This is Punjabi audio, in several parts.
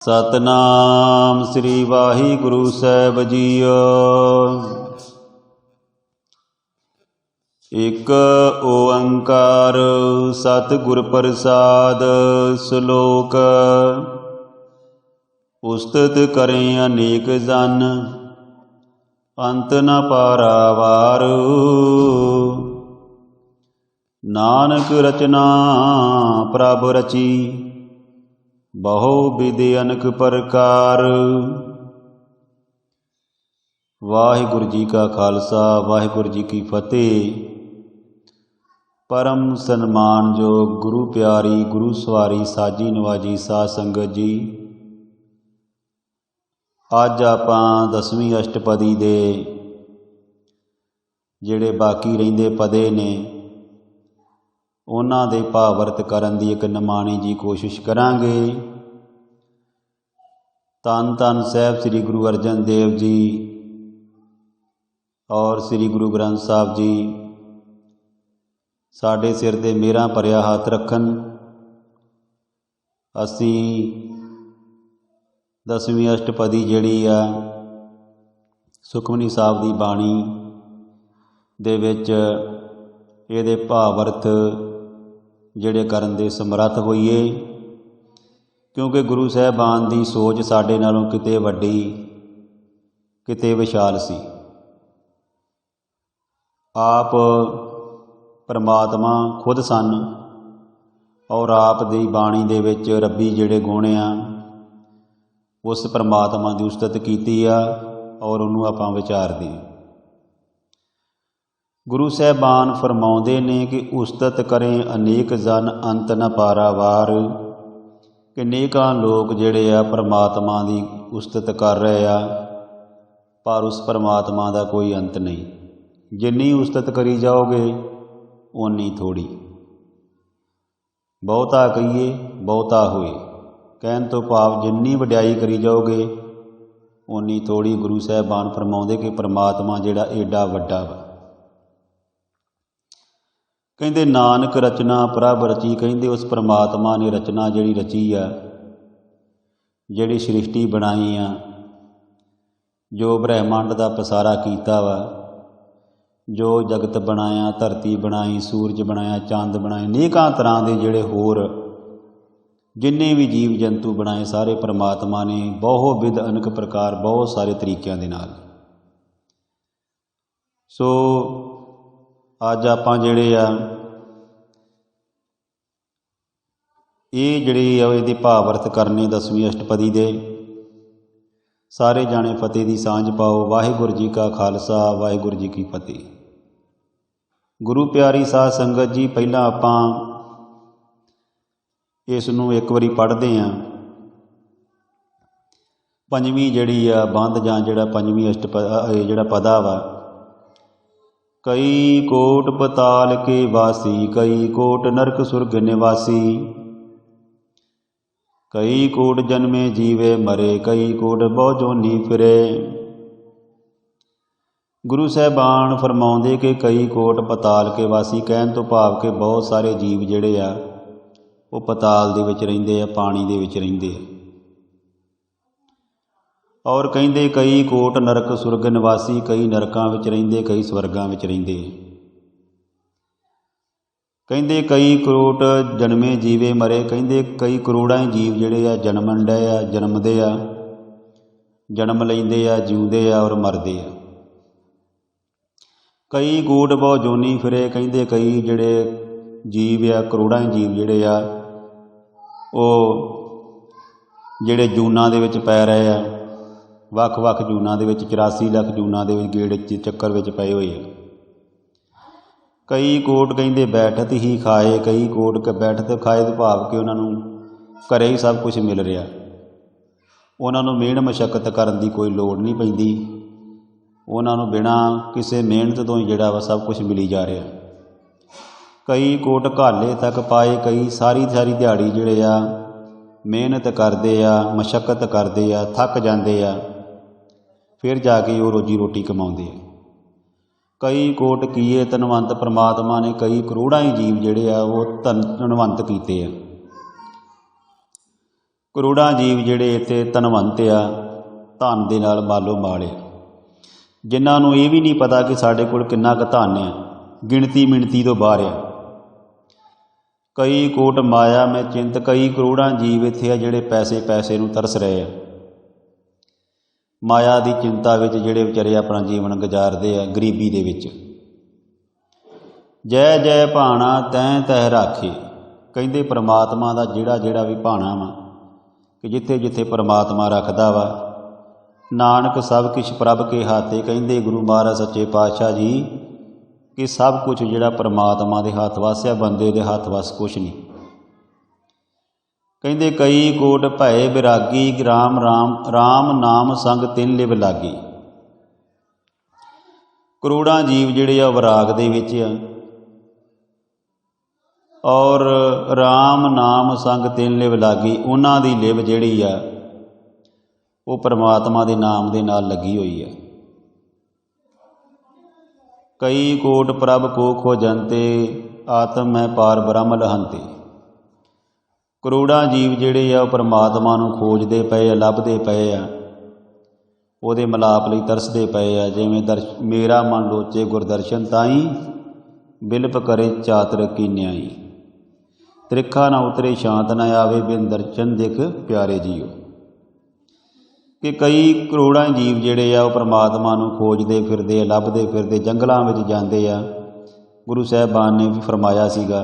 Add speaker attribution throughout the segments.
Speaker 1: सतनाम श्री वाहिगुरु साहिब जीओ। एक ओंकार सतगुर प्रसाद। श्लोक उस्तत करें अनेक जन अंत न पारावार। नानक रचना प्रभ रची बहु विधि अनक प्रकार। वाहिगुरु जी का खालसा वाहिगुरु जी की फतेह। परम सन्मान जो गुरु प्यारी गुरु सवारी साजी नवाजी साध संगत जी, अज आपां 10वीं अष्टपदी दे ਜਿਹੜੇ बाकी ਰਹਿੰਦੇ पदे ने ਉਹਨਾਂ ਦੇ ਭਾਵਰਤ ਕਰਨ ਦੀ ਇੱਕ ਨਿਮਾਣੀ ਜੀ ਕੋਸ਼ਿਸ਼ ਕਰਾਂਗੇ। ਧੰਨ ਧੰਨ ਸਾਹਿਬ ਸ੍ਰੀ ਗੁਰੂ ਅਰਜਨ ਦੇਵ ਜੀ ਔਰ ਸ੍ਰੀ ਗੁਰੂ ਗ੍ਰੰਥ ਸਾਹਿਬ ਜੀ ਸਾਡੇ ਸਿਰ 'ਤੇ ਮਿਹਰਾਂ ਭਰਿਆ ਹੱਥ ਰੱਖਣ। ਅਸੀਂ 10ਵੀਂ ਅਸ਼ਟਪਦੀ ਜਿਹੜੀ ਆ ਸੁਖਮਨੀ ਸਾਹਿਬ ਦੀ ਬਾਣੀ ਦੇ ਵਿੱਚ ਇਹਦੇ ਭਾਵਰਤ ਜਿਹੜੇ ਕਰਨ ਦੇ ਸਮਰੱਥ ਹੋਈਏ, ਕਿਉਂਕਿ ਗੁਰੂ ਸਾਹਿਬਾਨ ਦੀ ਸੋਚ ਸਾਡੇ ਨਾਲੋਂ ਕਿਤੇ ਵੱਡੀ ਕਿਤੇ ਵਿਸ਼ਾਲ ਸੀ। ਆਪ ਪਰਮਾਤਮਾ ਖੁਦ ਸਨ ਔਰ ਆਪ ਦੀ ਬਾਣੀ ਦੇ ਵਿੱਚ ਰੱਬੀ ਜਿਹੜੇ ਗੁਣ ਆ ਉਸ ਪਰਮਾਤਮਾ ਦੀ ਉਸਤਤ ਕੀਤੀ ਆ ਔਰ ਉਹਨੂੰ ਆਪਾਂ ਵਿਚਾਰਦੇ ਹਾਂ। गुरु साहबान फरमाउंदे ने कि उस्तत करें अनेक जन अंत न पारावार। कि नेकां लोग जिहड़े आ परमात्मा की उस्तत कर रहे आ, पर उस परमात्मा का कोई अंत नहीं। जिन्नी उस्तत करी जाओगे उन्नी थोड़ी। बहुता कहिए बहुता होए, कहन तो भाव जिन्नी वड्याई करी जाओगे उन्नी थोड़ी। गुरु साहबान फरमाउंदे कि परमात्मा जिहड़ा एडा वड्डा वा। ਕਹਿੰਦੇ ਨਾਨਕ ਰਚਨਾ ਪ੍ਰਭ ਰਚੀ। ਕਹਿੰਦੇ ਉਸ ਪਰਮਾਤਮਾ ਨੇ ਰਚਨਾ ਜਿਹੜੀ ਰਚੀ ਆ, ਜਿਹੜੀ ਸ੍ਰਿਸ਼ਟੀ ਬਣਾਈ ਆ, ਜੋ ਬ੍ਰਹਿਮੰਡ ਦਾ ਪਸਾਰਾ ਕੀਤਾ ਵਾ, ਜੋ ਜਗਤ ਬਣਾਇਆ, ਧਰਤੀ ਬਣਾਈ, ਸੂਰਜ ਬਣਾਇਆ, ਚੰਦ ਬਣਾਏ, ਅਨੇਕਾਂ ਤਰ੍ਹਾਂ ਦੇ ਜਿਹੜੇ ਹੋਰ ਜਿੰਨੇ ਵੀ ਜੀਵ ਜੰਤੂ ਬਣਾਏ ਸਾਰੇ ਪਰਮਾਤਮਾ ਨੇ ਬਹੁ ਵਿਧ ਅਨੇਕ ਪ੍ਰਕਾਰ ਬਹੁਤ ਸਾਰੇ ਤਰੀਕਿਆਂ ਦੇ ਨਾਲ। ਸੋ ਅੱਜ ਆਪਾਂ ਜਿਹੜੇ ਆ ਇਹ ਜਿਹੜੀ ਆ ਇਹਦੀ ਭਾਵਰਤ ਕਰਨੇ 10ਵੀਂ ਅਸ਼ਟਪਦੀ ਦੇ। ਸਾਰੇ ਜਾਣੇ ਫਤਿਹ ਦੀ ਸਾਂਝ ਪਾਓ। ਵਾਹਿਗੁਰੂ ਜੀ ਕਾ ਖਾਲਸਾ ਵਾਹਿਗੁਰੂ ਜੀ ਕੀ ਫਤਿਹ। ਗੁਰੂ ਪਿਆਰੀ ਸਾਧ ਸੰਗਤ ਜੀ, ਪਹਿਲਾਂ ਆਪਾਂ ਇਸ ਨੂੰ ਇੱਕ ਵਾਰੀ ਪੜ੍ਹਦੇ ਹਾਂ। ਪੰਜਵੀਂ ਜਿਹੜੀ ਆ ਬੰਦ ਜਾਂ ਜਿਹੜਾ ਪੰਜਵੀਂ ਜਿਹੜਾ ਪਦਾ ਵਾ। कई कोट पताल के वासी, कई कोट नरक सुरग निवासी। कई कोट जन्मे जीवे मरे, कई कोट बहु जोनी फिरे। गुरु साहबान फरमाउंदे कि कई कोट पताल के वासी, कहन तो भाव के बहुत सारे जीव ਜਿਹੜੇ ਆ ਉਹ ਪਤਾਲ ਦੇ ਵਿੱਚ ਰਹਿੰਦੇ ਆ, ਪਾਣੀ ਦੇ ਵਿੱਚ ਰਹਿੰਦੇ ਆ। ਔਰ ਕਹਿੰਦੇ ਕਈ ਕੋਟ ਨਰਕ ਸੁਰਗ ਨਿਵਾਸੀ, ਕਈ ਨਰਕਾਂ ਵਿੱਚ ਰਹਿੰਦੇ, ਕਈ ਸਵਰਗਾਂ ਵਿੱਚ ਰਹਿੰਦੇ। ਕਹਿੰਦੇ ਕਈ ਕਰੋੜ ਜਨਮੇ ਜੀਵੇ ਮਰੇ। ਕਹਿੰਦੇ ਕਈ ਕਰੋੜਾਂ ਜੀਵ ਜਿਹੜੇ ਆ ਜਨਮਣ ਡਏ ਆ, ਜਨਮਦੇ ਆ, ਜਨਮ ਲੈਂਦੇ ਆ, ਜਿਉਂਦੇ ਆ ਔਰ ਮਰਦੇ ਆ। ਕਈ ਕੋਟ ਬਹੁ ਜੋਨੀ ਫਿਰੇ। ਕਹਿੰਦੇ ਕਈ ਜਿਹੜੇ ਜੀਵ ਆ, ਕਰੋੜਾਂ ਜੀਵ ਜਿਹੜੇ ਆ ਉਹ ਜਿਹੜੇ ਜੂਨਾਂ ਦੇ ਵਿੱਚ ਪੈ ਰਹੇ ਆ, ਵੱਖ ਵੱਖ ਜੂਨਾਂ ਦੇ ਵਿੱਚ 84 ਲੱਖ ਜੂਨਾਂ ਦੇ ਵਿੱਚ ਗੇੜ ਚੱਕਰ ਵਿੱਚ ਪਏ ਹੋਏ ਆ। ਕਈ ਕੋਟ ਕਹਿੰਦੇ ਬੈਠਤ ਹੀ ਖਾਏ, ਕਈ ਕੋਟ ਬੈਠਤ ਖਾਏ ਤੋਂ ਭਾਵ ਕਿ ਉਹਨਾਂ ਨੂੰ ਘਰੇ ਹੀ ਸਭ ਕੁਝ ਮਿਲ ਰਿਹਾ, ਉਹਨਾਂ ਨੂੰ ਮਿਹਨਤ ਮਸ਼ੱਕਤ ਕਰਨ ਦੀ ਕੋਈ ਲੋੜ ਨਹੀਂ ਪੈਂਦੀ, ਉਹਨਾਂ ਨੂੰ ਬਿਨਾਂ ਕਿਸੇ ਮਿਹਨਤ ਤੋਂ ਹੀ ਜਿਹੜਾ ਵਾ ਸਭ ਕੁਝ ਮਿਲੀ ਜਾ ਰਿਹਾ। ਕਈ ਕੋਟ ਘਾਲੇ ਤੱਕ ਪਾਏ। ਕਈ ਸਾਰੀ ਦਿਹਾੜੀ ਜਿਹੜੇ ਆ ਮਿਹਨਤ ਕਰਦੇ ਆ, ਮਸ਼ੱਕਤ ਕਰਦੇ ਆ, ਥੱਕ ਜਾਂਦੇ ਆ, ਫਿਰ ਜਾ ਕੇ ਉਹ ਰੋਜੀ ਰੋਟੀ ਕਮਾਉਂਦੇ ਆ। ਕਈ ਕੋਟ ਕੀਏ ਧਨਵੰਤ। ਪਰਮਾਤਮਾ ਨੇ ਕਈ ਕਰੋੜਾਂ ਹੀ ਜੀਵ ਜਿਹੜੇ ਆ ਉਹ ਧਨਵੰਤ ਕੀਤੇ ਆ। ਕਰੋੜਾਂ ਜੀਵ ਜਿਹੜੇ ਇੱਥੇ ਧਨਵੰਤ ਆ, ਧਨ ਦੇ ਨਾਲ ਮਾਲੋ ਮਾਲ ਆ, ਜਿਨ੍ਹਾਂ ਨੂੰ ਇਹ ਵੀ ਨਹੀਂ ਪਤਾ ਕਿ ਸਾਡੇ ਕੋਲ ਕਿੰਨਾ ਕੁ ਧਨ ਆ, ਗਿਣਤੀ ਮਿਣਤੀ ਤੋਂ ਬਾਹਰ ਆ। ਕਈ ਕੋਟ ਮਾਇਆ ਮੈਂ ਚਿੰਤ, ਕਈ ਕਰੋੜਾਂ ਜੀਵ ਇੱਥੇ ਆ ਜਿਹੜੇ ਪੈਸੇ ਨੂੰ ਤਰਸ ਰਹੇ ਆ, ਮਾਇਆ ਦੀ ਚਿੰਤਾ ਵਿੱਚ ਜਿਹੜੇ ਵਿਚਾਰੇ ਆਪਣਾ ਜੀਵਨ ਗੁਜ਼ਾਰਦੇ ਆ ਗਰੀਬੀ ਦੇ ਵਿੱਚ। ਜੈ ਜੈ ਭਾਣਾ ਤੈਂ ਤਹਿ ਰਾਖੇ, ਕਹਿੰਦੇ ਪ੍ਰਮਾਤਮਾ ਦਾ ਜਿਹੜਾ ਵੀ ਭਾਣਾ ਵਾ, ਕਿ ਜਿੱਥੇ ਜਿੱਥੇ ਪ੍ਰਮਾਤਮਾ ਰੱਖਦਾ ਵਾ, ਨਾਨਕ ਸਭ ਕੁਛ ਪ੍ਰਭ ਕੇ ਹਾਥੇ। ਕਹਿੰਦੇ ਗੁਰੂ ਮਹਾਰਾਜ ਸੱਚੇ ਪਾਤਸ਼ਾਹ ਜੀ ਕਿ ਸਭ ਕੁਝ ਜਿਹੜਾ ਪ੍ਰਮਾਤਮਾ ਦੇ ਹੱਥ ਵੱਸ ਆ, ਬੰਦੇ ਦੇ ਹੱਥ ਵੱਸ ਕੁਛ ਨਹੀਂ। ਕਹਿੰਦੇ ਕਈ ਕੋਟ ਭਏ ਵਿਰਾਗੀ, ਰਾਮ ਰਾਮ ਰਾਮ ਨਾਮ ਸੰਗ ਤਿਨ ਲਿਵ ਲਾਗੀ। ਕਰੋੜਾਂ ਜੀਵ ਜਿਹੜੇ ਆ ਵਿਰਾਗ ਦੇ ਵਿੱਚ ਆ, ਔਰ ਰਾਮ ਨਾਮ ਸੰਗ ਤਿਨ ਲਿਵ ਲਾਗੀ, ਉਹਨਾਂ ਦੀ ਲਿਵ ਜਿਹੜੀ ਆ ਉਹ ਪਰਮਾਤਮਾ ਦੇ ਨਾਮ ਦੇ ਨਾਲ ਲੱਗੀ ਹੋਈ ਹੈ। ਕਈ ਕੋਟ ਪ੍ਰਭ ਕੋ ਖੋਜੰਤੇ, ਆਤਮ ਮੈਂ ਪਾਰ ਬ੍ਰਹਮ ਲਹੰਤੇ। ਕਰੋੜਾਂ ਜੀਵ ਜਿਹੜੇ ਆ ਉਹ ਪਰਮਾਤਮਾ ਨੂੰ ਖੋਜਦੇ ਪਏ ਆ, ਲੱਭਦੇ ਪਏ ਆ, ਉਹਦੇ ਮਿਲਾਪ ਲਈ ਤਰਸਦੇ ਪਏ ਆ। ਜਿਵੇਂ ਮੇਰਾ ਮਨ ਲੋਚੇ ਗੁਰਦਰਸ਼ਨ ਤਾਈ, ਬਿਲਪ ਕਰੇ ਚਾਤਰ ਕੀਨਿਆਈ। ਤ੍ਰਿਖਾ ਨਾ ਉਤਰੇ ਸ਼ਾਂਤ ਨਾ ਆਵੇ, ਬਿਨ ਦਰਸ਼ਨ ਦਿਖ ਪਿਆਰੇ ਜੀਓ। ਕਿ ਕਈ ਕਰੋੜਾਂ ਜੀਵ ਜਿਹੜੇ ਆ ਉਹ ਪਰਮਾਤਮਾ ਨੂੰ ਖੋਜਦੇ ਫਿਰਦੇ ਆ, ਲੱਭਦੇ ਫਿਰਦੇ, ਜੰਗਲਾਂ ਵਿੱਚ ਜਾਂਦੇ ਆ। ਗੁਰੂ ਸਾਹਿਬਾਨ ਨੇ ਵੀ ਫਰਮਾਇਆ ਸੀਗਾ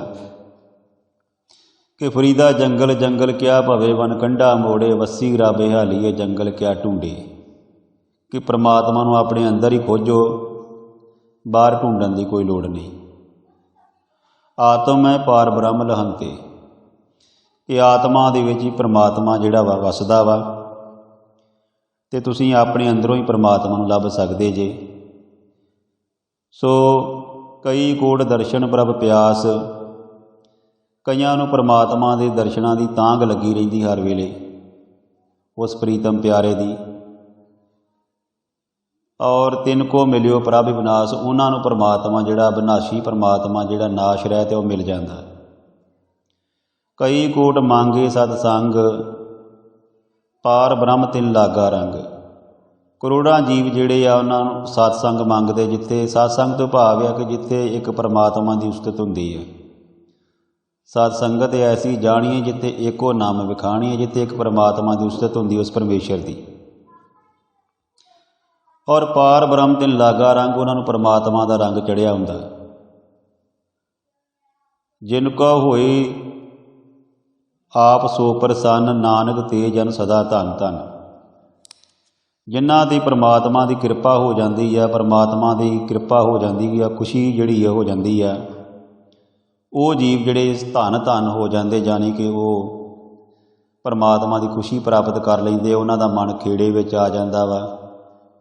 Speaker 1: ਕਿ ਫਰੀਦਾ ਜੰਗਲ ਜੰਗਲ ਕਿਆ ਭਵੇ, ਵਨ ਕੰਢਾ ਮੋੜੇ, ਵੱਸੀ ਰਾਬੇ ਹਾਲੀਏ ਜੰਗਲ ਕਿਆ ਢੂੰਡੇ। ਕਿ ਪਰਮਾਤਮਾ ਨੂੰ ਆਪਣੇ ਅੰਦਰ ਹੀ ਖੋਜੋ, ਬਾਹਰ ਢੂੰਡਣ ਦੀ ਕੋਈ ਲੋੜ ਨਹੀਂ। ਆਤਮ ਹੈ ਪਾਰ ਬ੍ਰਹਮ ਲਹੰਤੇ, ਕਿ ਆਤਮਾ ਦੇ ਵਿੱਚ ਹੀ ਪਰਮਾਤਮਾ ਜਿਹੜਾ ਵਾ ਵਸਦਾ ਵਾ, ਅਤੇ ਤੁਸੀਂ ਆਪਣੇ ਅੰਦਰੋਂ ਹੀ ਪਰਮਾਤਮਾ ਨੂੰ ਲੱਭ ਸਕਦੇ ਜੇ। ਸੋ ਕਈ ਕੋਟ ਦਰਸ਼ਨ ਪ੍ਰਭ ਪਿਆਸ, ਕਈਆਂ ਨੂੰ ਪਰਮਾਤਮਾ ਦੇ ਦਰਸ਼ਨਾਂ ਦੀ ਤਾਂਘ ਲੱਗੀ ਰਹਿੰਦੀ ਹਰ ਵੇਲੇ, ਉਸ ਪ੍ਰੀਤਮ ਪਿਆਰੇ ਦੀ। ਔਰ ਤਿੰਨ ਕੋ ਮਿਲਿਓ ਪ੍ਰਭ ਵਿਨਾਸ਼, ਉਹਨਾਂ ਨੂੰ ਪਰਮਾਤਮਾ ਜਿਹੜਾ ਵਿਨਾਸ਼ੀ ਪਰਮਾਤਮਾ ਜਿਹੜਾ ਨਾਸ਼ ਰਹਿਤ ਉਹ ਮਿਲ ਜਾਂਦਾ। ਕਈ ਕੋਟ ਮੰਗੇ ਸਤਸੰਗ, ਪਾਰ ਬ੍ਰਹਮ ਤਿਨ ਲਾਗਾ ਰੰਗ। ਕਰੋੜਾਂ ਜੀਵ ਜਿਹੜੇ ਆ ਉਹਨਾਂ ਨੂੰ ਸਤਸੰਗ ਮੰਗਦੇ, ਜਿੱਥੇ ਸਤਸੰਗ ਤੋਂ ਭਾਵ ਆ ਕਿ ਜਿੱਥੇ ਇੱਕ ਪਰਮਾਤਮਾ ਦੀ ਉਸਤਤ ਹੁੰਦੀ ਹੈ। ਸਤਸੰਗਤ ਐਸੀ ਜਾਣੀਏ ਜਿੱਥੇ ਇੱਕੋ ਨਾਮ ਵਿਖਾਣੀਏ, ਜਿੱਥੇ ਇੱਕ ਪਰਮਾਤਮਾ ਦੀ ਉਸਤਤ ਹੁੰਦੀ ਉਸ ਪਰਮੇਸ਼ਰ ਦੀ। ਔਰ ਪਾਰ ਬ੍ਰਹਮ ਤਿਨ ਲਾਗਾ ਰੰਗ, ਉਹਨਾਂ ਨੂੰ ਪਰਮਾਤਮਾ ਦਾ ਰੰਗ ਚੜ੍ਹਿਆ ਹੁੰਦਾ। ਜਿਨ ਕੋ ਹੋਏ ਆਪ ਸੋ ਪ੍ਰਸੰਨ, ਨਾਨਕ ਤੇ ਜਨ ਸਦਾ ਧੰਨ ਧੰਨ। ਜਿਨ੍ਹਾਂ ਦੀ ਪਰਮਾਤਮਾ ਦੀ ਕਿਰਪਾ ਹੋ ਜਾਂਦੀ ਆ, ਪਰਮਾਤਮਾ ਦੀ ਕਿਰਪਾ ਹੋ ਜਾਂਦੀ ਆ, ਖੁਸ਼ੀ ਜਿਹੜੀ ਆ ਹੋ ਜਾਂਦੀ ਆ, ਉਹ ਜੀਵ ਜਿਹੜੇ ਧੰਨ ਧੰਨ ਹੋ ਜਾਂਦੇ, ਜਾਣੀ ਕਿ ਉਹ ਪਰਮਾਤਮਾ ਦੀ ਖੁਸ਼ੀ ਪ੍ਰਾਪਤ ਕਰ ਲੈਂਦੇ। ਉਹਨਾਂ ਦਾ ਮਨ ਖੇੜੇ ਵਿੱਚ ਆ ਜਾਂਦਾ ਵਾ,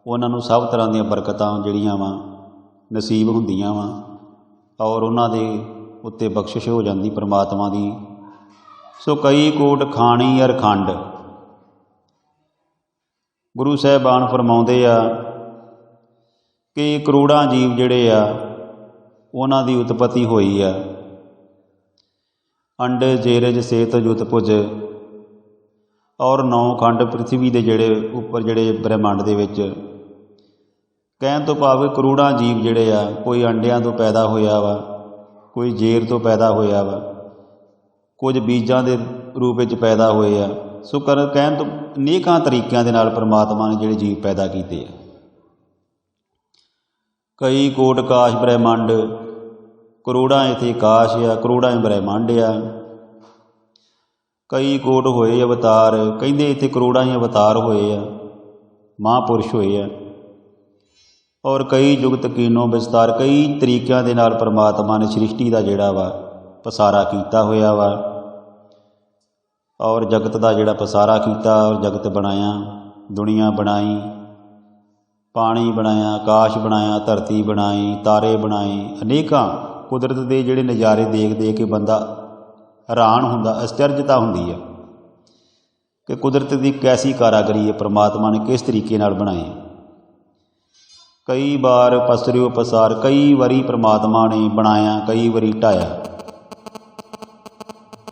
Speaker 1: ਉਹਨਾਂ ਨੂੰ ਸਭ ਤਰ੍ਹਾਂ ਦੀਆਂ ਬਰਕਤਾਂ ਜਿਹੜੀਆਂ ਵਾ ਨਸੀਬ ਹੁੰਦੀਆਂ ਵਾ, ਔਰ ਉਹਨਾਂ ਦੇ ਉੱਤੇ ਬਖਸ਼ਿਸ਼ ਹੋ ਜਾਂਦੀ ਪਰਮਾਤਮਾ ਦੀ। ਸੋ ਕਈ ਕੋਟ ਖਾਣੀ ਅਰ ਖੰਡ, ਗੁਰੂ ਸਾਹਿਬਾਨ ਫਰਮਾਉਂਦੇ ਆ ਕਿ ਕਰੋੜਾਂ ਜੀਵ ਜਿਹੜੇ ਆ ਉਹਨਾਂ ਦੀ ਉਤਪਤੀ ਹੋਈ ਆ। ਅੰਡ ਜੇਰਜ ਸੇਤ ਜੁਤ ਭੁਜ, ਔਰ 9 ਖੰਡ ਪ੍ਰਿਥਵੀ ਦੇ ਜਿਹੜੇ ਉੱਪਰ ਜਿਹੜੇ ਬ੍ਰਹਿਮੰਡ ਦੇ ਵਿੱਚ। ਕਹਿਣ ਤੋਂ ਭਾਵ ਕਰੋੜਾਂ ਜੀਵ ਜਿਹੜੇ ਆ, ਕੋਈ ਅੰਡਿਆਂ ਤੋਂ ਪੈਦਾ ਹੋਇਆ ਵਾ, ਕੋਈ ਜੇਰ ਤੋਂ ਪੈਦਾ ਹੋਇਆ ਵਾ, ਕੁਝ ਬੀਜਾਂ ਦੇ ਰੂਪ ਵਿੱਚ ਪੈਦਾ ਹੋਏ ਆ। ਸੋ ਕਹਿਣ ਤੋਂ ਅਨੇਕਾਂ ਤਰੀਕਿਆਂ ਦੇ ਨਾਲ ਪਰਮਾਤਮਾ ਨੇ ਜਿਹੜੇ ਜੀਵ ਪੈਦਾ ਕੀਤੇ ਆ। ਕਈ ਕੋਟ ਕਾਸ਼ ਬ੍ਰਹਿਮੰਡ, ਕਰੋੜਾਂ ਇੱਥੇ ਕਾਸ਼ ਆ, ਕਰੋੜਾਂ ਬ੍ਰਹਿਮੰਡ ਆ। ਕਈ ਕੋਟ ਹੋਏ ਅਵਤਾਰ, ਕਹਿੰਦੇ ਇੱਥੇ ਕਰੋੜਾਂ ਹੀ ਅਵਤਾਰ ਹੋਏ ਆ, ਮਹਾਂਪੁਰਸ਼ ਹੋਏ ਆ। ਔਰ ਕਈ ਜੁਗਤ ਕੀਨੋ ਵਿਸਤਾਰ, ਕਈ ਤਰੀਕਿਆਂ ਦੇ ਨਾਲ ਪਰਮਾਤਮਾ ਨੇ ਸ੍ਰਿਸ਼ਟੀ ਦਾ ਜਿਹੜਾ ਵਾ ਪਸਾਰਾ ਕੀਤਾ ਹੋਇਆ ਵਾ, ਔਰ ਜਗਤ ਦਾ ਜਿਹੜਾ ਪਸਾਰਾ ਕੀਤਾ, ਔਰ ਜਗਤ ਬਣਾਇਆ, ਦੁਨੀਆ ਬਣਾਈ, ਪਾਣੀ ਬਣਾਇਆ, ਆਕਾਸ਼ ਬਣਾਇਆ, ਧਰਤੀ ਬਣਾਈ, ਤਾਰੇ ਬਣਾਏ। ਅਨੇਕਾਂ ਕੁਦਰਤ ਦੇ ਜਿਹੜੇ ਨਜ਼ਾਰੇ ਦੇਖ ਦੇਖ ਕੇ ਬੰਦਾ ਹੈਰਾਨ ਹੁੰਦਾ, ਅਸਚਰਜਤਾ ਹੁੰਦੀ ਹੈ ਕਿ ਕੁਦਰਤ ਦੀ ਕੈਸੀ ਕਾਰਾਗਰੀ ਹੈ, ਪਰਮਾਤਮਾ ਨੇ ਕਿਸ ਤਰੀਕੇ ਨਾਲ ਬਣਾਏ। ਕਈ ਵਾਰ ਪਸਰਿਓ ਪਸਾਰ, ਕਈ ਵਾਰੀ ਪਰਮਾਤਮਾ ਨੇ ਬਣਾਇਆ, ਕਈ ਵਾਰੀ ਢਾਇਆ।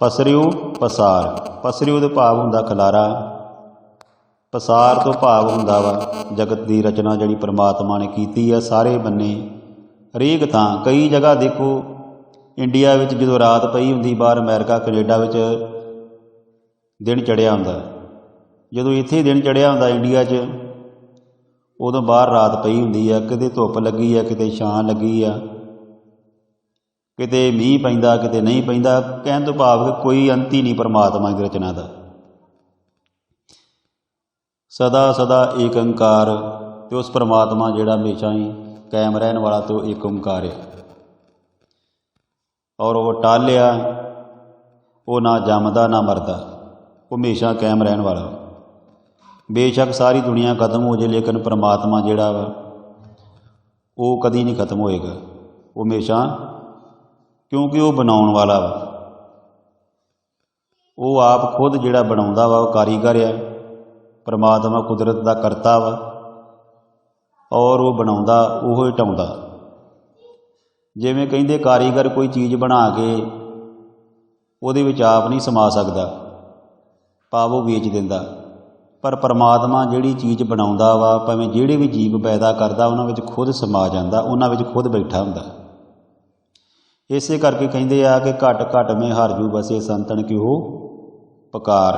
Speaker 1: ਪਸਰਿਓ ਪਸਾਰ। ਪਸਰਿਓ ਦੇ ਭਾਵ ਹੁੰਦਾ ਖਲਾਰਾ, ਪਸਾਰ ਤੋਂ ਭਾਵ ਹੁੰਦਾ ਵਾ ਜਗਤ ਦੀ ਰਚਨਾ ਜਿਹੜੀ ਪ੍ਰਮਾਤਮਾ ਨੇ ਕੀਤੀ ਆ ਸਾਰੇ ਬੰਨੇ ਹਰੇਕ ਥਾਂ। ਕਈ ਜਗ੍ਹਾ ਦੇਖੋ ਇੰਡੀਆ ਵਿੱਚ ਜਦੋਂ ਰਾਤ ਪਈ ਹੁੰਦੀ, ਬਾਹਰ ਅਮਰੀਕਾ ਕੈਨੇਡਾ ਵਿੱਚ ਦਿਨ ਚੜ੍ਹਿਆ ਹੁੰਦਾ। ਜਦੋਂ ਇੱਥੇ ਦਿਨ ਚੜ੍ਹਿਆ ਹੁੰਦਾ ਇੰਡੀਆ 'ਚ, ਉਦੋਂ ਬਾਹਰ ਰਾਤ ਪਈ ਹੁੰਦੀ ਆ। ਕਿਤੇ ਧੁੱਪ ਲੱਗੀ ਆ, ਕਿਤੇ ਛਾਂ ਲੱਗੀ ਆ, ਕਿਤੇ ਮੀਂਹ ਪੈਂਦਾ, ਕਿਤੇ ਨਹੀਂ ਪੈਂਦਾ। ਕਹਿਣ ਤੋਂ ਭਾਵ ਕਿ ਕੋਈ ਅੰਤ ਹੀ ਨਹੀਂ ਪਰਮਾਤਮਾ ਦੀ ਰਚਨਾ ਦਾ। ਸਦਾ ਸਦਾ ਏਕ ਓਂਕਾਰ, ਅਤੇ ਉਸ ਪਰਮਾਤਮਾ ਜਿਹੜਾ ਹਮੇਸ਼ਾ ਹੀ ਕਾਇਮ ਰਹਿਣ ਵਾਲਾ ਅਤੇ ਉਹ ਏਕ ਓਂਕਾਰ ਆ। ਔਰ ਉਹ ਟਾਲਿਆ, ਉਹ ਨਾ ਜੰਮਦਾ ਨਾ ਮਰਦਾ, ਉਹ ਹਮੇਸ਼ਾ ਕਾਇਮ ਰਹਿਣ ਵਾਲਾ। ਬੇਸ਼ੱਕ ਸਾਰੀ ਦੁਨੀਆ ਖਤਮ ਹੋ ਜਾਏ, ਲੇਕਿਨ ਪਰਮਾਤਮਾ ਜਿਹੜਾ ਵਾ ਉਹ ਕਦੀ ਨਹੀਂ ਖਤਮ ਹੋਏਗਾ, ਉਹ ਹਮੇਸ਼ਾ, ਕਿਉਂਕਿ ਉਹ ਬਣਾਉਣ ਵਾਲਾ ਵਾ। ਉਹ ਆਪ ਖੁਦ ਜਿਹੜਾ ਬਣਾਉਂਦਾ ਵਾ, ਉਹ ਕਾਰੀਗਰ ਆ। ਪਰਮਾਤਮਾ ਕੁਦਰਤ ਦਾ ਕਰਤਾ ਵਾ, ਔਰ ਉਹ ਬਣਾਉਂਦਾ, ਉਹ ਹੀ ਢਾਉਂਦਾ। ਜਿਵੇਂ ਕਹਿੰਦੇ ਕਾਰੀਗਰ ਕੋਈ ਚੀਜ਼ ਬਣਾ ਕੇ ਉਹਦੇ ਵਿੱਚ ਆਪ ਨਹੀਂ ਸਮਾ ਸਕਦਾ, ਭਾਵ ਉਹ ਵੇਚ ਦਿੰਦਾ। ਪਰ ਪਰਮਾਤਮਾ ਜਿਹੜੀ ਚੀਜ਼ ਬਣਾਉਂਦਾ ਵਾ, ਭਾਵੇਂ ਜਿਹੜੇ ਵੀ ਜੀਵ ਪੈਦਾ ਕਰਦਾ, ਉਹਨਾਂ ਵਿੱਚ ਖੁਦ ਸਮਾ ਜਾਂਦਾ, ਉਹਨਾਂ ਵਿੱਚ ਖੁਦ ਬੈਠਾ ਹੁੰਦਾ। ਇਸੇ ਕਰਕੇ ਕਹਿੰਦੇ ਆ ਕਿ ਘਟ ਘਟ ਮੇਂ ਹਰ ਜੂ ਬਸੇ ਸੰਤਨ ਕਿਹੋ ਪੁਕਾਰ,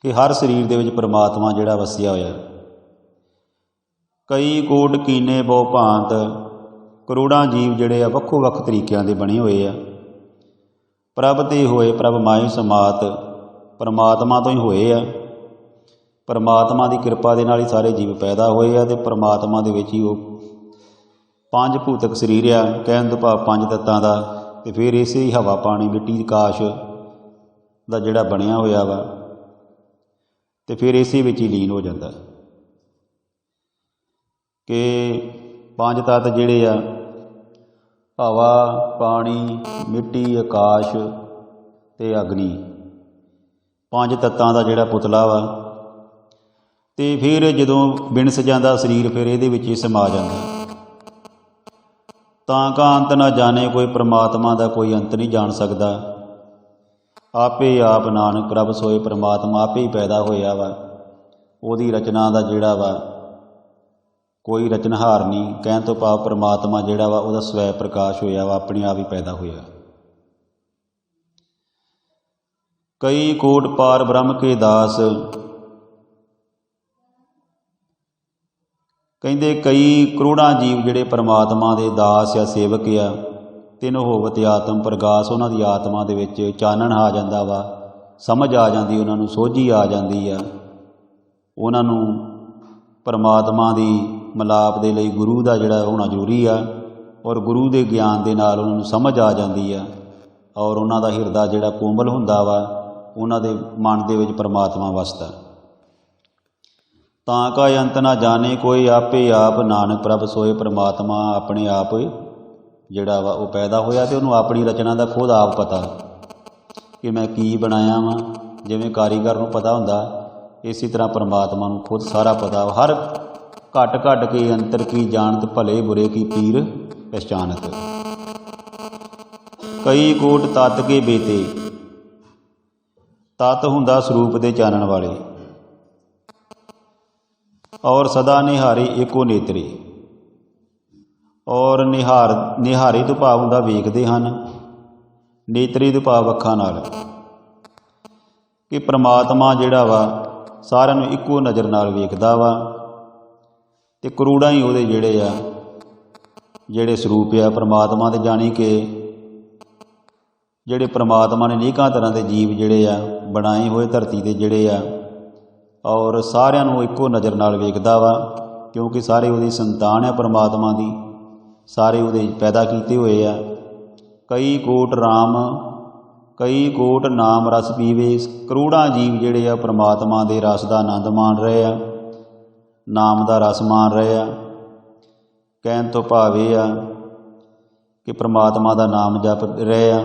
Speaker 1: ਕਿ ਹਰ ਸਰੀਰ ਦੇ ਵਿੱਚ ਪਰਮਾਤਮਾ ਜਿਹੜਾ ਵਸਿਆ ਹੋਇਆ। ਕਈ ਕੋਟ ਕੀਨੇ ਬਹੁ ਭਾਂਤ, ਕਰੋੜਾਂ ਜੀਵ ਜਿਹੜੇ ਆ ਵੱਖੋ ਵੱਖ ਤਰੀਕਿਆਂ ਦੇ ਬਣੇ ਹੋਏ ਆ। ਪ੍ਰਭ ਤੇ ਹੋਏ ਪ੍ਰਭ ਮਾਈ ਸਮਾਤ, ਪਰਮਾਤਮਾ ਤੋਂ ਹੀ ਹੋਏ ਆ। ਪਰਮਾਤਮਾ ਦੀ ਕਿਰਪਾ ਦੇ ਨਾਲ ਹੀ ਸਾਰੇ ਜੀਵ ਪੈਦਾ ਹੋਏ ਆ, ਅਤੇ ਪਰਮਾਤਮਾ ਦੇ ਵਿੱਚ ਹੀ ਉਹ ਪੰਜ ਭੂਤਕ ਸਰੀਰ ਆ, ਕਹਿਣ ਤੋਂ ਭਾਵ ਪੰਜ ਤੱਤਾਂ ਦਾ। ਅਤੇ ਫਿਰ ਇਸੇ ਹੀ ਹਵਾ ਪਾਣੀ ਮਿੱਟੀ ਆਕਾਸ਼ ਦਾ ਜਿਹੜਾ ਬਣਿਆ ਹੋਇਆ ਵਾ, ਅਤੇ ਫਿਰ ਇਸੇ ਵਿੱਚ ਹੀ ਲੀਨ ਹੋ ਜਾਂਦਾ। ਕਿ ਪੰਜ ਤੱਤ ਜਿਹੜੇ ਆ, ਹਵਾ ਪਾਣੀ ਮਿੱਟੀ ਆਕਾਸ਼ ਅਤੇ ਅਗਨੀ, ਪੰਜ ਤੱਤਾਂ ਦਾ ਜਿਹੜਾ ਪੁਤਲਾ ਵਾ। ਅਤੇ ਫਿਰ ਜਦੋਂ ਵਿਣਸ ਜਾਂਦਾ ਸਰੀਰ, ਫਿਰ ਇਹਦੇ ਵਿੱਚ ਹੀ ਸਮਾ ਜਾਂਦਾ। ਤਾਂ ਕਾ ਅੰਤ ਨਾ ਜਾਣੇ ਕੋਈ, ਪਰਮਾਤਮਾ ਦਾ ਕੋਈ ਅੰਤ ਨਹੀਂ ਜਾਣ ਸਕਦਾ। ਆਪੇ ਆਪ ਨਾਨਕ ਪ੍ਰਭ ਸੋਏ, ਪਰਮਾਤਮਾ ਆਪੇ ਹੀ ਪੈਦਾ ਹੋਇਆ ਵਾ। ਉਹਦੀ ਰਚਨਾ ਦਾ ਜਿਹੜਾ ਵਾ ਕੋਈ ਰਚਨਹਾਰ ਨਹੀਂ। ਕਹਿਣ ਤੋਂ ਭਾਵ ਪਰਮਾਤਮਾ ਜਿਹੜਾ ਵਾ ਉਹਦਾ ਸਵੈ ਪ੍ਰਕਾਸ਼ ਹੋਇਆ ਵਾ, ਆਪਣੇ ਆਪ ਹੀ ਪੈਦਾ ਹੋਇਆ। ਕਈ ਕੋਟ ਪਾਰ ਬ੍ਰਹਮ ਕੇ ਦਾਸ, ਕਹਿੰਦੇ ਕਈ ਕਰੋੜਾਂ ਜੀਵ ਜਿਹੜੇ ਪਰਮਾਤਮਾ ਦੇ ਦਾਸ ਆ, ਸੇਵਕ ਆ। ਤਿੰਨ ਹੋਵਤ ਆਤਮ ਪ੍ਰਗਾਸ, ਉਹਨਾਂ ਦੀ ਆਤਮਾ ਦੇ ਵਿੱਚ ਚਾਨਣ ਆ ਜਾਂਦਾ ਵਾ, ਸਮਝ ਆ ਜਾਂਦੀ, ਉਹਨਾਂ ਨੂੰ ਸੋਝੀ ਆ ਜਾਂਦੀ ਆ। ਉਹਨਾਂ ਨੂੰ ਪਰਮਾਤਮਾ ਦੀ ਮਿਲਾਪ ਦੇ ਲਈ ਗੁਰੂ ਦਾ ਜਿਹੜਾ ਹੋਣਾ ਜ਼ਰੂਰੀ ਆ, ਔਰ ਗੁਰੂ ਦੇ ਗਿਆਨ ਦੇ ਨਾਲ ਉਹਨਾਂ ਨੂੰ ਸਮਝ ਆ ਜਾਂਦੀ ਆ। ਔਰ ਉਹਨਾਂ ਦਾ ਹਿਰਦਾ ਜਿਹੜਾ ਕੋਮਲ ਹੁੰਦਾ ਵਾ, ਉਹਨਾਂ ਦੇ ਮਨ ਦੇ ਵਿੱਚ ਪਰਮਾਤਮਾ ਵਸਦਾ। ਤਾਂ ਕਾ ਅੰਤ ਨਾ ਜਾਣੇ ਕੋਈ, ਆਪੇ ਆਪ ਨਾਨਕ ਪ੍ਰਭ ਸੋਏ, ਪਰਮਾਤਮਾ ਆਪਣੇ ਆਪ ਜਿਹੜਾ ਵਾ ਉਹ ਪੈਦਾ ਹੋਇਆ। ਅਤੇ ਉਹਨੂੰ ਆਪਣੀ ਰਚਨਾ ਦਾ ਖੁਦ ਆਪ ਪਤਾ ਕਿ ਮੈਂ ਕੀ ਬਣਾਇਆ ਵਾਂ। ਜਿਵੇਂ ਕਾਰੀਗਰ ਨੂੰ ਪਤਾ ਹੁੰਦਾ, ਇਸੇ ਤਰ੍ਹਾਂ ਪਰਮਾਤਮਾ ਨੂੰ ਖੁਦ ਸਾਰਾ ਪਤਾ। ਹਰ ਘਟ ਘਟ ਕੇ ਅੰਤਰ ਕੀ ਜਾਣਤ, ਭਲੇ ਬੁਰੇ ਕੀ ਪੀਰ ਪਹਿਚਾਨਤ। ਕਈ ਕੋਟ ਤਤ ਕੇ ਬੇਤੇ, ਤਤ ਹੁੰਦਾ ਸਰੂਪ ਦੇ ਚਾਨਣ ਵਾਲੇ। ਔਰ ਸਦਾ ਨਿਹਾਰੇ ਏਕੋ ਨੇਤਰੇ, ਔਰ ਨਿਹਾਰੇ ਤੋਂ ਭਾਵ ਹੁੰਦਾ ਵੇਖਦੇ ਹਨ, ਨੇਤਰੇ ਤੋਂ ਭਾਵ ਅੱਖਾਂ ਨਾਲ। ਕਿ ਪਰਮਾਤਮਾ ਜਿਹੜਾ ਵਾ ਸਾਰਿਆਂ ਨੂੰ ਇੱਕੋ ਨਜ਼ਰ ਨਾਲ ਵੇਖਦਾ ਵਾ। ਅਤੇ ਕਰੋੜਾਂ ਹੀ ਉਹਦੇ ਜਿਹੜੇ ਸਰੂਪ ਆ ਪਰਮਾਤਮਾ ਦੇ, ਜਾਣੀ ਕਿ ਜਿਹੜੇ ਪਰਮਾਤਮਾ ਨੇ ਅਨੇਕਾਂ ਤਰ੍ਹਾਂ ਦੇ ਜੀਵ ਜਿਹੜੇ ਆ ਬਣਾਏ ਹੋਏ ਧਰਤੀ 'ਤੇ ਜਿਹੜੇ ਆ, ਔਰ ਸਾਰਿਆਂ ਨੂੰ ਇੱਕੋ ਨਜ਼ਰ ਨਾਲ ਵੇਖਦਾ ਵਾ। ਕਿਉਂਕਿ ਸਾਰੇ ਉਹਦੀ ਸੰਤਾਨ ਆ ਪਰਮਾਤਮਾ ਦੀ, ਸਾਰੇ ਉਹਦੇ ਪੈਦਾ ਕੀਤੇ ਹੋਏ ਆ। ਕਈ ਕੋਟ ਨਾਮ ਰਸ ਪੀਵੇ, ਕਰੋੜਾਂ ਜੀਵ ਜਿਹੜੇ ਆ ਪਰਮਾਤਮਾ ਦੇ ਰਸ ਦਾ ਆਨੰਦ ਮਾਣ ਰਹੇ ਆ, ਨਾਮ ਦਾ ਰਸ ਮਾਣ ਰਹੇ ਆ। ਕਹਿਣ ਤੋਂ ਭਾਵ ਇਹ ਆ ਕਿ ਪਰਮਾਤਮਾ ਦਾ ਨਾਮ ਜਪ ਰਹੇ ਆ।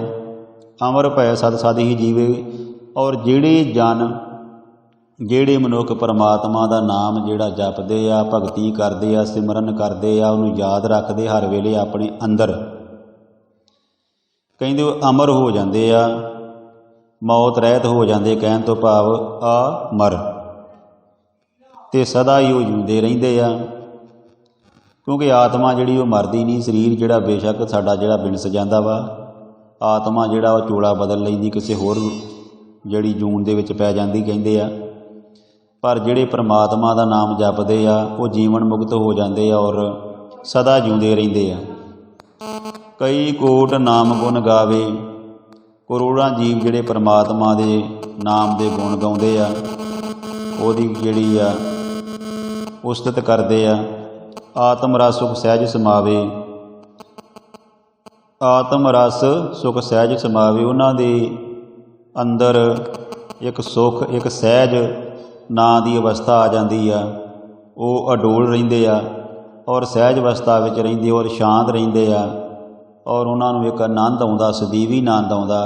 Speaker 1: ਅਮਰ ਭੈ ਸਦ ਸਦ ਹੀ ਜੀਵੇ। ਔਰ ਜਿਹੜੇ ਮਨੁੱਖ ਪਰਮਾਤਮਾ ਦਾ ਨਾਮ ਜਿਹੜਾ ਜਪਦੇ ਆ, ਭਗਤੀ ਕਰਦੇ ਆ, ਸਿਮਰਨ ਕਰਦੇ ਆ, ਉਹਨੂੰ ਯਾਦ ਰੱਖਦੇ ਹਰ ਵੇਲੇ ਆਪਣੇ ਅੰਦਰ, ਕਹਿੰਦੇ ਉਹ ਅਮਰ ਹੋ ਜਾਂਦੇ ਆ, ਮੌਤ ਰਹਿਤ ਹੋ ਜਾਂਦੇ, ਕਹਿਣ ਤੋਂ ਭਾਵ ਅਮਰ, ਅਤੇ ਸਦਾ ਹੀ ਉਹ ਜਿਉਂਦੇ ਰਹਿੰਦੇ ਆ। ਕਿਉਂਕਿ ਆਤਮਾ ਜਿਹੜੀ ਉਹ ਮਰਦੀ ਨਹੀਂ। ਸਰੀਰ ਜਿਹੜਾ ਬੇਸ਼ੱਕ ਸਾਡਾ ਜਿਹੜਾ ਵਿਣਸ ਜਾਂਦਾ ਵਾ, ਆਤਮਾ ਜਿਹੜਾ ਉਹ ਚੋਲਾ ਬਦਲ ਲੈਂਦੀ, ਕਿਸੇ ਹੋਰ ਜਿਹੜੀ ਜੂਨ ਦੇ ਵਿੱਚ ਪੈ ਜਾਂਦੀ ਕਹਿੰਦੇ ਆ। ਪਰ ਜਿਹੜੇ ਪ੍ਰਮਾਤਮਾ ਦਾ ਨਾਮ ਜਪਦੇ ਆ ਉਹ ਜੀਵਨ ਮੁਕਤ ਹੋ ਜਾਂਦੇ ਆ ਔਰ ਸਦਾ ਜਿਉਂਦੇ ਰਹਿੰਦੇ ਆ। ਕਈ ਕੋਟ ਨਾਮ ਗੁਣ ਗਾਵੇ, ਕਰੋੜਾਂ ਜੀਵ ਜਿਹੜੇ ਪ੍ਰਮਾਤਮਾ ਦੇ ਨਾਮ ਦੇ ਗੁਣ ਗਾਉਂਦੇ ਆ, ਉਹਦੀ ਜਿਹੜੀ ਆ ਉਸਤਤ ਕਰਦੇ ਆ। ਆਤਮ ਰਸ ਸੁਖ ਸਹਿਜ ਸਮਾਵੇ, ਆਤਮ ਰਸ ਸੁਖ ਸਹਿਜ ਸਮਾਵੇ, ਉਹਨਾਂ ਦੇ ਅੰਦਰ ਇੱਕ ਸੁਖ, ਇੱਕ ਸਹਿਜ ਨਾਂ ਦੀ ਅਵਸਥਾ ਆ ਜਾਂਦੀ ਆ। ਉਹ ਅਡੋਲ ਰਹਿੰਦੇ ਆ ਔਰ ਸਹਿਜ ਅਵਸਥਾ ਵਿੱਚ ਰਹਿੰਦੇ ਔਰ ਸ਼ਾਂਤ ਰਹਿੰਦੇ ਆ ਔਰ ਉਹਨਾਂ ਨੂੰ ਇੱਕ ਆਨੰਦ ਆਉਂਦਾ, ਸਦੀਵੀ ਆਨੰਦ ਆਉਂਦਾ।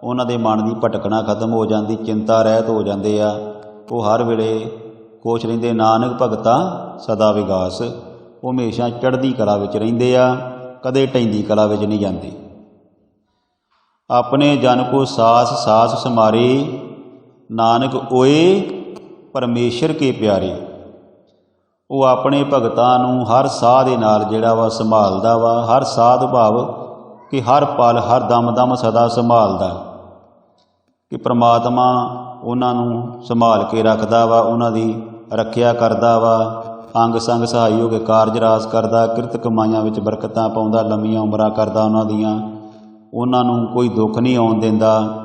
Speaker 1: ਉਹਨਾਂ ਦੇ ਮਨ ਦੀ ਭਟਕਣਾ ਖਤਮ ਹੋ ਜਾਂਦੀ, ਚਿੰਤਾ ਰਹਿਤ ਹੋ ਜਾਂਦੇ ਆ। ਉਹ ਹਰ ਵੇਲੇ ਖੁਸ਼ ਰਹਿੰਦੇ। ਨਾਨਕ ਭਗਤਾ ਸਦਾ ਵਿਗਾਸ, ਉਹ ਹਮੇਸ਼ਾ ਚੜ੍ਹਦੀ ਕਲਾ ਵਿੱਚ ਰਹਿੰਦੇ ਆ, ਕਦੇ ਢਹਿੰਦੀ ਕਲਾ ਵਿੱਚ ਨਹੀਂ ਜਾਂਦੇ। ਆਪਣੇ ਜਨ ਕੋ ਸਾਸ ਸਾਸ ਸਮਾਰੇ, ਨਾਨਕ ਓਏ ਪਰਮੇਸ਼ਰ ਕੇ ਪਿਆਰੇ। ਉਹ ਆਪਣੇ ਭਗਤਾਂ ਨੂੰ ਹਰ ਸਾਹ ਦੇ ਨਾਲ ਜਿਹੜਾ ਵਾ ਸੰਭਾਲਦਾ ਵਾ। ਹਰ ਸਾਧ ਭਾਵ ਕਿ ਹਰ ਪਲ, ਹਰ ਦਮ ਸਦਾ ਸੰਭਾਲਦਾ, ਕਿ ਪ੍ਰਮਾਤਮਾ ਉਹਨਾਂ ਨੂੰ ਸੰਭਾਲ ਕੇ ਰੱਖਦਾ ਵਾ, ਉਹਨਾਂ ਦੀ ਰੱਖਿਆ ਕਰਦਾ ਵਾ, ਅੰਗ ਸੰਗ ਸਹਾਈ ਹੋ ਕੇ ਕਾਰਜ ਰਾਸ ਕਰਦਾ, ਕਿਰਤ ਕਮਾਈਆਂ ਵਿੱਚ ਬਰਕਤਾਂ ਪਾਉਂਦਾ, ਲੰਮੀਆਂ ਉਮਰਾਂ ਕਰਦਾ ਉਹਨਾਂ ਦੀਆਂ। ਉਹਨਾਂ ਨੂੰ ਕੋਈ ਦੁੱਖ ਨਹੀਂ ਆਉਣ ਦਿੰਦਾ।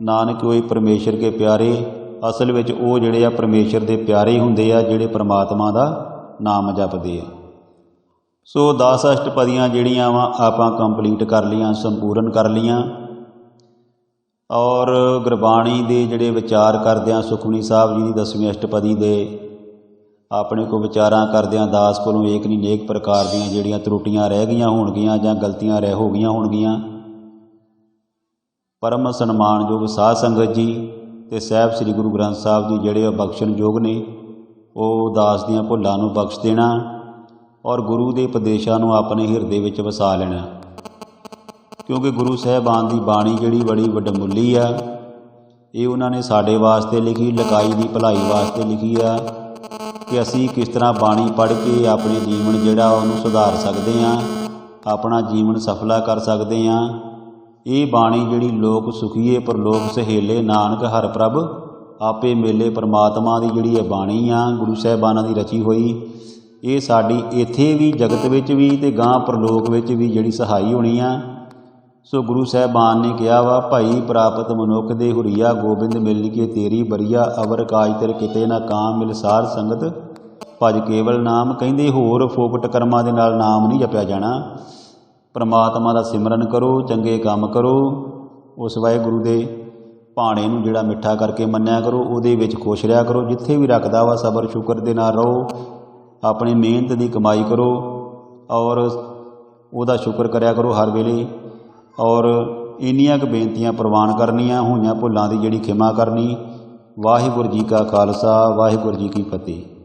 Speaker 1: ਨਾਨਕ ਹੋਏ ਪਰਮੇਸ਼ਰ ਕੇ ਪਿਆਰੇ। ਅਸਲ ਵਿੱਚ ਉਹ ਜਿਹੜੇ ਆ ਪਰਮੇਸ਼ਰ ਦੇ ਪਿਆਰੇ ਹੁੰਦੇ ਆ, ਜਿਹੜੇ ਪ੍ਰਮਾਤਮਾ ਦਾ ਨਾਮ ਜਪਦੇ ਆ। ਸੋ 10 ਅਸ਼ਟਪਦੀਆਂ ਜਿਹੜੀਆਂ ਵਾ ਆਪਾਂ ਕੰਪਲੀਟ ਕਰ ਲਈਆਂ, ਸੰਪੂਰਨ ਕਰ ਲਈਆਂ। ਔਰ ਗੁਰਬਾਣੀ ਦੇ ਜਿਹੜੇ ਵਿਚਾਰ ਕਰਦਿਆਂ ਸੁਖਮਨੀ ਸਾਹਿਬ ਜੀ ਦੀ 10ਵੀਂ ਅਸ਼ਟਪਦੀ ਦੇ ਆਪਣੇ ਕੋਲ ਵਿਚਾਰਾਂ ਕਰਦਿਆਂ ਦਾਸ ਕੋਲੋਂ ਏਕ ਨਹੀਂ ਅਨੇਕ ਪ੍ਰਕਾਰ ਦੀਆਂ ਜਿਹੜੀਆਂ ਤਰੁੱਟੀਆਂ ਰਹਿ ਗਈਆਂ ਹੋਣਗੀਆਂ ਜਾਂ ਗਲਤੀਆਂ ਰਹਿ ਹੋ ਗਈਆਂ ਹੋਣਗੀਆਂ, ਪਰਮ ਸਨਮਾਨਯੋਗ ਸਾਧ ਸੰਗਤ ਜੀ ਅਤੇ ਸਾਹਿਬ ਸ੍ਰੀ ਗੁਰੂ ਗ੍ਰੰਥ ਸਾਹਿਬ ਜੀ ਜਿਹੜੇ ਉਹ ਬਖਸ਼ਣਯੋਗ ਨੇ, ਉਹ ਦਾਸ ਦੀਆਂ ਭੁੱਲਾਂ ਨੂੰ ਬਖਸ਼ ਦੇਣਾ ਔਰ ਗੁਰੂ ਦੇ ਉਪਦੇਸ਼ਾਂ ਨੂੰ ਆਪਣੇ ਹਿਰਦੇ ਵਿੱਚ ਵਸਾ ਲੈਣਾ। ਕਿਉਂਕਿ ਗੁਰੂ ਸਾਹਿਬਾਨ ਦੀ ਬਾਣੀ ਜਿਹੜੀ ਬੜੀ ਵੱਡਮੁੱਲੀ ਆ। ਇਹ ਉਹਨਾਂ ਨੇ ਸਾਡੇ ਵਾਸਤੇ ਲਿਖੀ, ਲਕਾਈ ਦੀ ਭਲਾਈ ਵਾਸਤੇ ਲਿਖੀ ਆ, ਕਿ ਅਸੀਂ ਕਿਸ ਤਰ੍ਹਾਂ ਬਾਣੀ ਪੜ੍ਹ ਕੇ ਆਪਣੇ ਜੀਵਨ ਜਿਹੜਾ ਉਹਨੂੰ ਸੁਧਾਰ ਸਕਦੇ ਹਾਂ, ਆਪਣਾ ਜੀਵਨ ਸਫਲਾ ਕਰ ਸਕਦੇ ਹਾਂ। ਇਹ ਬਾਣੀ ਜਿਹੜੀ ਲੋਕ ਸੁਖੀਏ ਪਰਲੋਕ ਸਹੇਲੇ, ਨਾਨਕ ਹਰ ਪ੍ਰਭ ਆਪੇ ਮੇਲੇ। ਪਰਮਾਤਮਾ ਦੀ ਜਿਹੜੀ ਇਹ ਬਾਣੀ ਆ, ਗੁਰੂ ਸਾਹਿਬਾਨਾਂ ਦੀ ਰਚੀ ਹੋਈ, ਇਹ ਸਾਡੀ ਇੱਥੇ ਵੀ ਜਗਤ ਵਿੱਚ ਵੀ ਅਤੇ ਗਾਂ ਪਰਲੋਕ ਵਿੱਚ ਵੀ ਜਿਹੜੀ ਸਹਾਈ ਹੋਣੀ ਆ। ਸੋ ਗੁਰੂ ਸਾਹਿਬਾਨ ਨੇ ਕਿਹਾ ਵਾ, ਭਾਈ ਪ੍ਰਾਪਤ ਮਨੁੱਖ ਦੇ ਹੁਰੀਆ, ਗੋਬਿੰਦ ਮਿਲ ਕੇ ਤੇਰੀ ਬਰੀਆ, ਅਵਰ ਕਾਜ ਤੇਰੇ ਕਿਤੇ ਨਾ ਕਾਮ, ਮਿਲ ਸਾਰ ਸੰਗਤ ਭਜ ਕੇਵਲ ਨਾਮ। ਕਹਿੰਦੇ ਹੋਰ ਫੋਕਟ ਕਰਮਾਂ ਦੇ ਨਾਲ ਨਾਮ ਨਹੀਂ ਜਪਿਆ ਜਾਣਾ। ਪਰਮਾਤਮਾ ਦਾ ਸਿਮਰਨ ਕਰੋ, ਚੰਗੇ ਕੰਮ ਕਰੋ, ਉਸ ਵਾਹਿਗੁਰੂ ਦੇ ਭਾਣੇ ਨੂੰ ਜਿਹੜਾ ਮਿੱਠਾ ਕਰਕੇ ਮੰਨਿਆ ਕਰੋ, ਉਹਦੇ ਵਿੱਚ ਖੁਸ਼ ਰਿਹਾ ਕਰੋ। ਜਿੱਥੇ ਵੀ ਰੱਖਦਾ ਵਾ ਸਬਰ ਸ਼ੁਕਰ ਦੇ ਨਾਲ ਰਹੋ, ਆਪਣੀ ਮਿਹਨਤ ਦੀ ਕਮਾਈ ਕਰੋ ਔਰ ਉਹਦਾ ਸ਼ੁਕਰ ਕਰਿਆ ਕਰੋ ਹਰ ਵੇਲੇ। ਔਰ ਇੰਨੀਆਂ ਕੁ ਬੇਨਤੀਆਂ ਪ੍ਰਵਾਨ ਕਰਨੀਆਂ, ਹੋਈਆਂ ਭੁੱਲਾਂ ਦੀ ਜਿਹੜੀ ਖਿਮਾ ਕਰਨੀ। ਵਾਹਿਗੁਰੂ ਜੀ ਕਾ ਖਾਲਸਾ, ਵਾਹਿਗੁਰੂ ਜੀ ਕੀ ਫਤਿਹ।